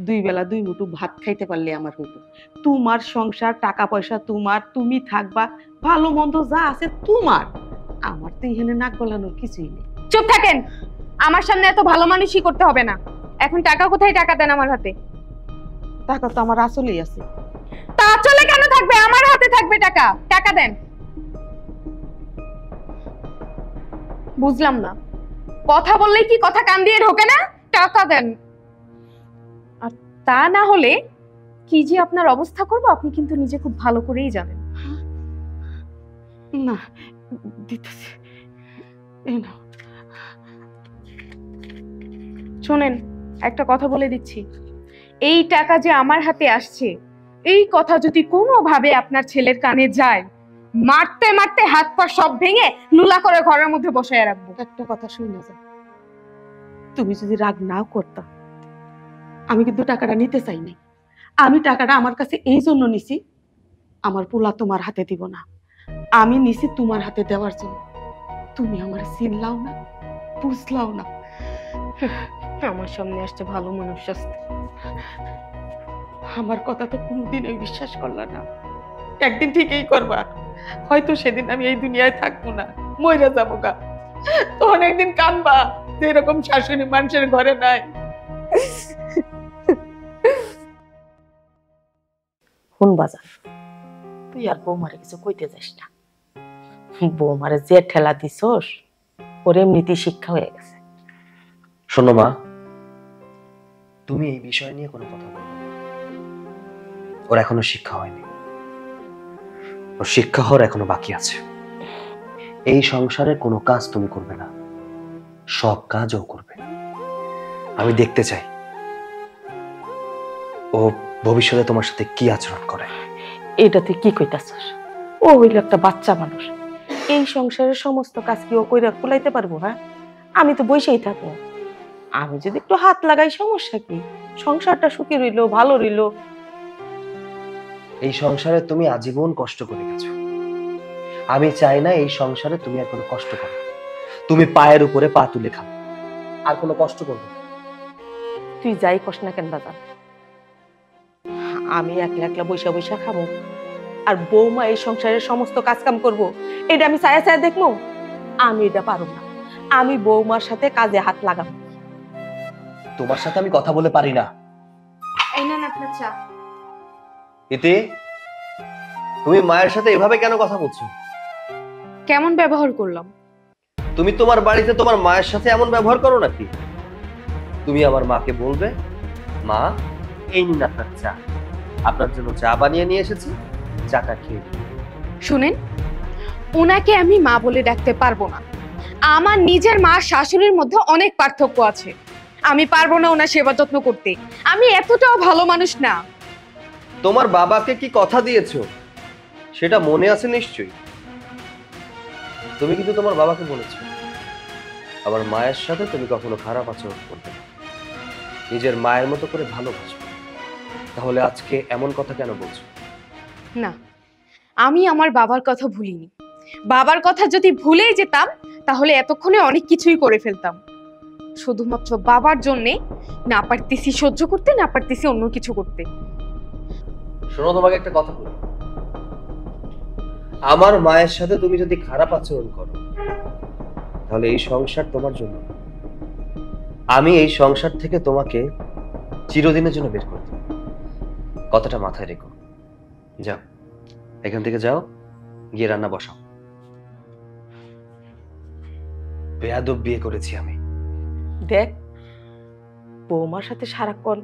2 বেলা 2 মুঠো ভাত খাইতে পারলে আমার হইতো। তোমার সংসার, টাকা পয়সা তোমার, তুমি থাকবা, ভালো মন্দ যা আছে তোমার। আমার তো এখানে নাক গলানোর কিছুই নেই। চুপ থাকেন, আমার সামনে এত ভালো মানুষই করতে হবে না। এখন টাকা কোথায়? টাকা দেন আমার হাতে। টাকা তো আমার আসলেই আছে। তা চলে কেন থাকবে? আমার হাতে থাকবে টাকা। টাকা দেন। বুঝলাম না, কথা বললেই কি কথা কান দিয়ে ঢোকে না? টাকা দেন। আর তা না হলে কি যে আপনার অবস্থা করব আপনি কিন্তু নিজে খুব ভালো করেই জানেন। না দিতেছি, এই নাও। শোনেন, একটা কথা বলে দিচ্ছি, এই টাকা যে আমার হাতে আসছে, এই কথা যদি কোনোভাবে আপনার ছেলের কানে যায়, মারতে মারতে হাত পা সব ভেঙে নুলা করে ঘরের মধ্যে বসায় রাখবো। একটা কথা শুনে যা, তুমি যদি রাগ নাও করতা, আমি কিন্তু টাকাটা নিতে চাই নাই। আমি টাকাটা আমার কাছে এই জন্য নিছি, আমার পোলা তোমার হাতে দিব না, আমি নিছি তোমার হাতে দেওয়ার জন্য। তুমি আমার চিনলাও না, বুঝলাও না। আমার সামনে আসছে ভালো মানুষ আসতে, আমার কথা তো কোনোদিনই বিশ্বাস করলা না। একদিন ঠিকই করবা, হয়তো সেদিন আমি এই দুনিয়ায় থাকবো না, মইরা যাবো গা। তখন একদিন কানবা যে এরকম শাশুড়ি মানুষের ঘরে নাই। শুন বাজার, তুই আর বৌমারে কিছু কইতে যাস না। বৌমারে যে ঠেলা দিছস ওর এমনিতেই শিক্ষা হয়ে গেছে। শোনো মা, তুমি এই বিষয় নিয়ে কোনো কথা বলবে না। ওর এখনো শিক্ষা হয়নি, ওর শিক্ষা হওয়ার এখনো বাকি আছে। এই সংসারে কোনো কাজ তুমি করবে না, সব কাজ ও করবে। আমি দেখতে চাই ও ভবিষ্যতে তোমার সাথে কি আচরণ করে। এটা তুই কি কইতাছস? ও হইল একটা বাচ্চা মানুষ, এই সংসারের সমস্ত কাজ কি ও কইরা কুলাইতে পারবো? হ্যাঁ, আমি তো বসেই থাকবো। আমি যদি একটু হাত লাগাই সমস্যা কি? সংসারটা সুখী রইলো, ভালো রইলো। এই সংসারে তুমি আজীবন কষ্ট করে গেছো, আমি চাই না এই সংসারে তুমি আর কোনো কষ্ট করো। তুমি পায়ের উপরে পা তুলে খাও। আর কোনো কষ্ট করবো না। তুই যাই কস না কেন বাজান, আমি একলা একলা বৈশা বৈশা খাবো আর বৌমা এই সংসারের সমস্ত কাজ কাম করবো, এটা আমি চায়া চায়া দেখবো? আমি এটা পারব না। আমি বৌমার সাথে কাজে হাত লাগাবো। তোমার সাথে আমি কথা বলে পারি না। এই নেন আপনার চা। ইতি, তুমি মায়ের সাথে এভাবে কেন কথা বলছো? কেমন ব্যবহার করলাম? তুমি তোমার বাড়িতে তোমার মায়ের সাথে এমন ব্যবহার করো নাকি? তুমি আমার মাকে বলবে, মা এই নিন আপনার চা, আপনার জন্য চা বানিয়ে নিয়ে এসেছি, চাটা খেয়ে নিন। শুনেন, ওনাকে আমি মা বলে ডাকতে পারবো না। আমার নিজের মা শাশুড়ির মধ্যে অনেক পার্থক্য আছে। আমি পারবো না ওনার সেবা যত্ন করতে। আমি এতটাও ভালো মানুষ না। তোমার বাবাকে কি কথা দিয়েছো সেটা মনে আছে নিশ্চয়ই। তুমি কিন্তু তোমার বাবাকে বলেছো আমার মায়ের সাথে তুমি কখনো খারাপ আচরণ করবে না, নিজের মায়ের মতো করে ভালোবাসবে। তাহলে আজকে এমন কথা কেন বলছো? না, আমি আমার বাবার কথা ভুলিনি। বাবার কথা যদি ভুলেই যেতাম তাহলে এতক্ষণে অনেক কিছুই করে ফেলতাম। শুধুমাত্র বাবার জন্যে না পারতেছি সহ্য করতে, না পারতেছি অন্য কিছু করতে। শোনো, তোমাকে একটা কথা বলি, আমার মায়ের সাথে তুমি যদি খারাপ আচরণ করো তাহলে এই সংসার তোমার জন্য না। আমি এই সংসার থেকে তোমাকে চিরদিনের জন্য বের করে দেব। কথাটা মাথায় রেখো। যাও, এখান থেকে যাও, গিয়ে রান্না বসাও। বেয়াদব বিয়ে করেছি আমি। দেখ, বৌমার সাথে সারাক্ষণ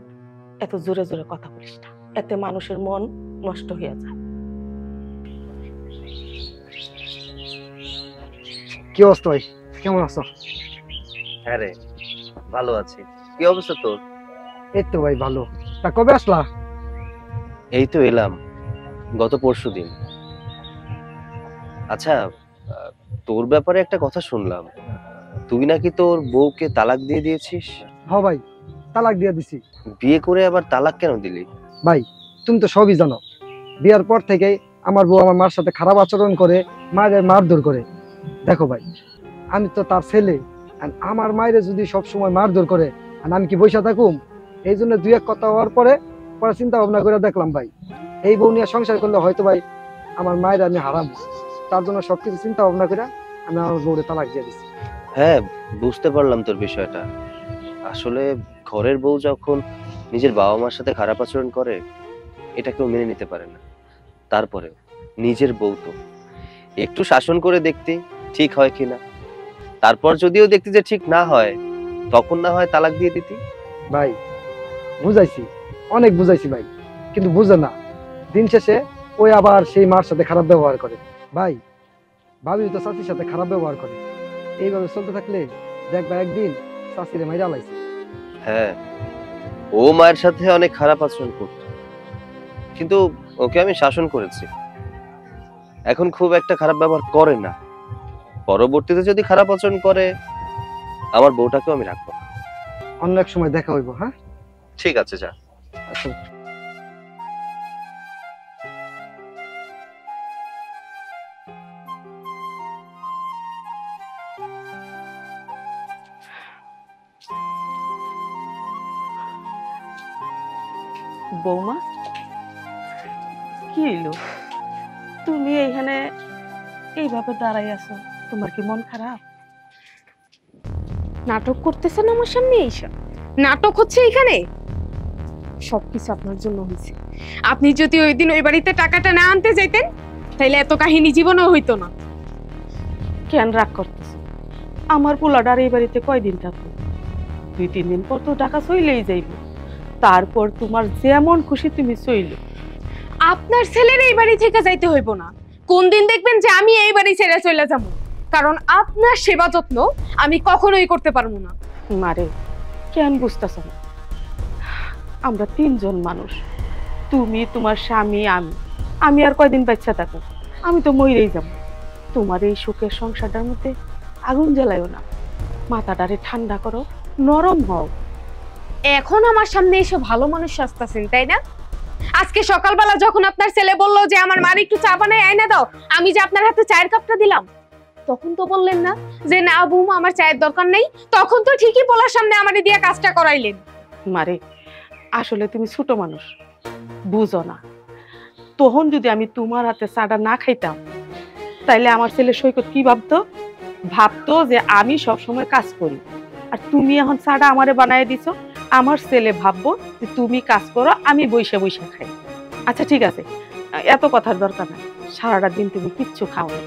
এত জোরে জোরে কথা বলিস না, এতে মানুষের মন নষ্ট হয়ে যায়। কি অবস্থা ভাই, কেমন আছো? হ্যাঁ রে, ভালো আছি। কি অবস্থা তোর? এই তো ভাই ভালো। তা কবে আসলা? এই তো এলাম গত পরশুদিন। আচ্ছা, তোর ব্যাপারে একটা কথা শুনলাম, তুই নাকি তোর বউকে তালাক দিয়ে দিয়েছিস। হ্যাঁ ভাই, তালাক দিয়ে দিছি। বিয়ে করে আবার তালাক কেন দিলি? ভাই তুমি তো সবই জানো, বিয়ার পর থেকে আমার বউ আমার মার সাথে খারাপ আচরণ করে, মায়ের মারধর করে। দেখো ভাই, আমি তো তার ছেলে, আর আমার মায়ের যদি সব সময় মারধর করে আর আমি কি বসে থাকুম? এই জন্য দুই এক কথা হওয়ার পরে চিন্তা ভাবনা করে দেখলাম ভাই, এই বউ নিয়ে সংসার করলে হয়তো ভাই আমার মায়ের আমি হারাবো। তার জন্য সবকিছু চিন্তা ভাবনা করে আমি আমার বউরে তালাক দিয়ে দিচ্ছি। হ্যাঁ, বুঝতে পারলাম তোর বিষয়টা। আসলে ঘরের বউ যখন নিজের বাবা মার সাথে খারাপ আচরণ করে এটা কেউ মেনে নিতে পারে না। তারপরে নিজের বউ তো একটু শাসন করে দেখতে ঠিক হয় কিনা, তারপর যদিও দেখতে যে ঠিক না হয় তখন না হয় তালাক দিয়ে দিতি। ভাই বুঝাইছি, অনেক বুঝাইছি ভাই, কিন্তু বুঝে না। দিন শেষে ওই আবার সেই মার সাথে খারাপ ব্যবহার করে। ভাই ভাবি তো চাচির সাথে খারাপ ব্যবহার করে। এইভাবে চলতে থাকলে দেখবা একদিন চাচিরে মাইরা লাইছে। হ্যাঁ, ও মায়ের সাথে অনেক খারাপ আচরণ করত, কিন্তু ওকে আমি শাসন করেছি। এখন খুব একটা খারাপ ব্যবহার করে না। পরবর্তীতে যদি খারাপ আচরণ করে আমার বউটাকেও আমি রাখবো না। অন্য এক সময় দেখা হইব। হ্যাঁ ঠিক আছে, যা। আচ্ছা। বৌমা, কি হইলো? তুমি এইখানে এইভাবে দাঁড়াই আছো, তোমার কি মন খারাপ? নাটক করতেছেন আমার সামনে? এইসব নাটক হচ্ছে এখানে? সবকিছু আপনার জন্য হয়েছে। আপনি যদি ওই দিন ওই বাড়িতে টাকাটা না আনতে যাইতেন তাইলে এত কাহিনী জীবনেও হইতো না। কেন রাগ করতেছো? আমার পোলাডার এই বাড়িতে কয়দিন থাকবো? 2-3 দিন পর তো টাকা চইলেই যাইব। তারপর তোমার যেমন খুশি তুমি চইলো। আপনার ছেলের এই বাড়ি থেকে যাইতে হইব না। কোন দিন দেখবেন যে আমি এই বাড়ি ছেড়ে চলে যাবো, কারণ আপনার সেবা যত্ন আমি কখনোই করতে পারবো না। মারে, কেন বুঝতেছ না? আমরা 3 জন মানুষ, তুমি, তোমার স্বামী, আমি আর কয়দিন বাচ্চা থাকো? আমি তো মরেই যাব। তোমার এই সুখের সংসারটার মধ্যে আগুন জ্বালায়ও না, মাথাটারে ঠান্ডা করো, নরম হও। এখন আমার সামনে এসে ভালো মানুষ সাজতেছেন, তাই না? আজকে সকালবেলা যখন আপনার ছেলে বললো যে আমার মার একটু চা বানায় আয়না দাও, আমি যে আপনার হাতে চায়ের কাপটা দিলাম, তখন তো বললেন না যে না বৌমা আমার চায়ের দরকার নেই, তখন তো ঠিকই পোলার সামনে আমারে দিয়ে কাজটা করাইলেন। মারে আসলে তুমি ছোট মানুষ, বুঝো না। তখন যদি আমি তোমার হাতে চাটা না খাইতাম তাইলে আমার ছেলে সৈকত কি ভাবতো? ভাবতো যে আমি সবসময় কাজ করি, আর তুমি এখন চাটা আমারে বানায় দিছো। আমার ছেলে ভাববো যে তুমি কাজ করো, আমি বইসা বইসা খাই। আচ্ছা ঠিক আছে, এত কথার দরকার নাই। সারাটা দিন তুমি কিচ্ছু খাও না,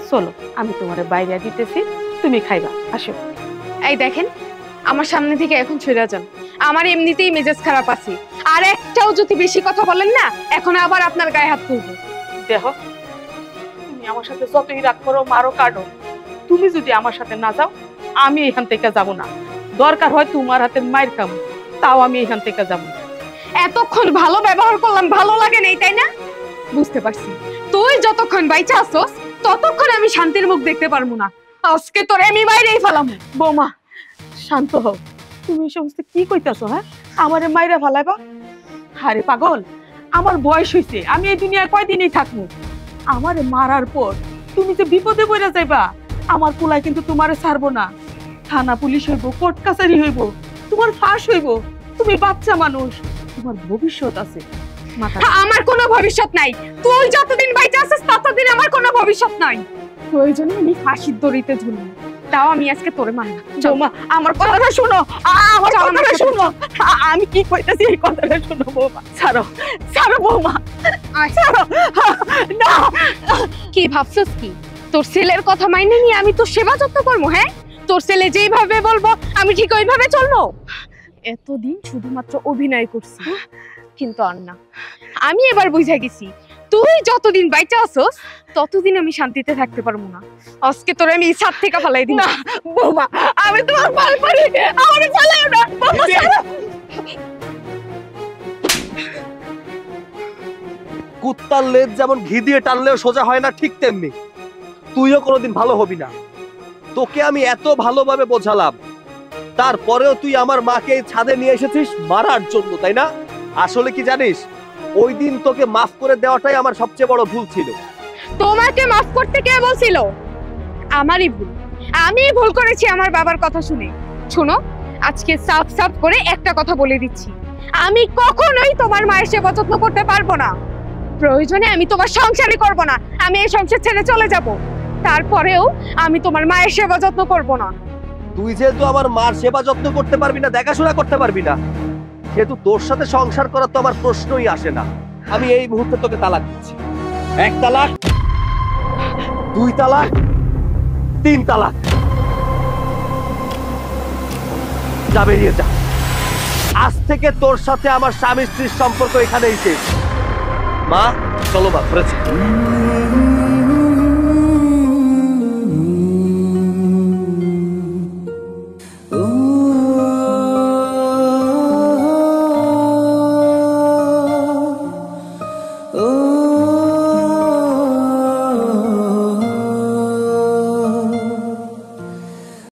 চলো আমি তোমারে বাইরে দিতেছি, তুমি খাইবা, আসো। এই দেখেন, আমার সামনে থেকে এখন সরে যান, আমার এমনিতেই মেজাজ খারাপ আছে। আর একটাও যদি বেশি কথা বলেন না, এখন আবার আপনার গায়ে হাত তুলবো। দেখো, তুমি আমার সাথে যতই রাগ করো, মারো, কাটো, তুমি যদি আমার সাথে না যাও আমি এখান থেকে যাব না। দরকার হয় তোমার হাতে মাইর খাবো, তাও আমি এখান থেকে যাব না। এতক্ষণ ভালো ব্যবহার করলাম, ভালো লাগে নাই তাই না? বুঝতে পারছি, তুই যতক্ষণ বাইচা আসছস ততক্ষণ আমি শান্তির মুখ দেখতে পারবো না। আজকে তোর আমি বাইরেই ফেলাম। বৌমা শান্ত হও, তুমি এই সমস্ত কি কইতাছো? হ্যাঁ, আমারে মাইরা ফেলাইবা? আরে পাগল, আমার বয়স হইছে, আমি এই দুনিয়ায় কয়দিনই থাকবো। আমারে মারার পর তুমি যে বিপদে পড়ে যাইবা, আমার পোলায় কিন্তু তোমারে ছাড়বো না। থানা পুলিশ হইব, কোর্ট কাছারি হইব, তোমার ফাঁস হইব। তুমি বাচ্চা মানুষ, তোমার ভবিষ্যৎ আছে। আমার কোনো ভবিষ্যৎ নাই। তুই যতদিন বাইচা আছিস ততদিন আমার কোনো ভবিষ্যৎ নাই। প্রয়োজনে আমি ফাঁসির দড়িতে ঝুলবো, তাও আমি আজকে তোরে মারবো। বৌমা আমার কথাটা শোনো, আমার কথাটা শোনো। আমি কি কইতাছি এই কথাটা শোনো বৌমা। ছাড়ো, ছাড়ো বৌমা, ছাড়ো না। কি ভাবছস কি তোর ছেলের কথা মাইনে নিয়ে আমি তোর সেবা যত্ন করবো? হ্যাঁ, তোর ছেলে যেইভাবে বলবো আমি ঠিক ওইভাবে চলবো? এতদিন শুধুমাত্র অভিনয় করছি, কিন্তু আর না। আমি এবার বুঝা গেছি, তুই যতদিন বাইচা আছস ততদিন আমি শান্তিতে থাকতে পারবো না। আজকে তোরে আমি ছাদ থেকে ফালাই দিই। না বৌমা, আমি তোমার পাল পড়ি, আমারে ফালাইও না বৌমা, ছাড়ো। কুত্তার লেজ যেমন ঘি দিয়ে টানলেও সোজা হয় না, ঠিক তেমনি তুইও কোনোদিন ভালো হবি না। তোকে আমি এত ভালোভাবে বোঝালাম, তারপরেও তুই আমার মাকে এই ছাদে নিয়ে এসেছিস মারার জন্য, তাই না? আসলে কি জানিস, ওই দিন তোকে মাফ করে দেওয়াটাই আমার সবচেয়ে বড় ভুল ছিল। তোমাকে মাফ করতে কে বলছিল? আমারই ভুল, আমি ভুল করেছি আমার বাবার কথা শুনে। শোনো, আজকে সাফ সাফ করে একটা কথা বলে দিচ্ছি, আমি কখনোই তোমার মায়ের সেবা যত্ন করতে পারবো না। প্রয়োজনে আমি তোমার সংসারই করব না, আমি এই সংসার ছেড়ে চলে যাব। তারপরেও আমি তোমার মায়ের সেবা যত্ন করব না। তুই যেহেতু আমার মার সেবা যত্ন করতে পারবি না, দেখাশোনা করতে পারবি না, সেহেতু তোর সাথে সংসার করার তো আমার প্রশ্নই আসে না। আমি এই মুহূর্তে তোকে তালাক দিচ্ছি। 1 তালাক, 2 তালাক, 3 তালাক। যা, বেরিয়ে যা। আজ থেকে তোর সাথে আমার স্বামী স্ত্রীর সম্পর্ক এখানেই শেষ। মা চলো, মা ঘুরেছে। Oh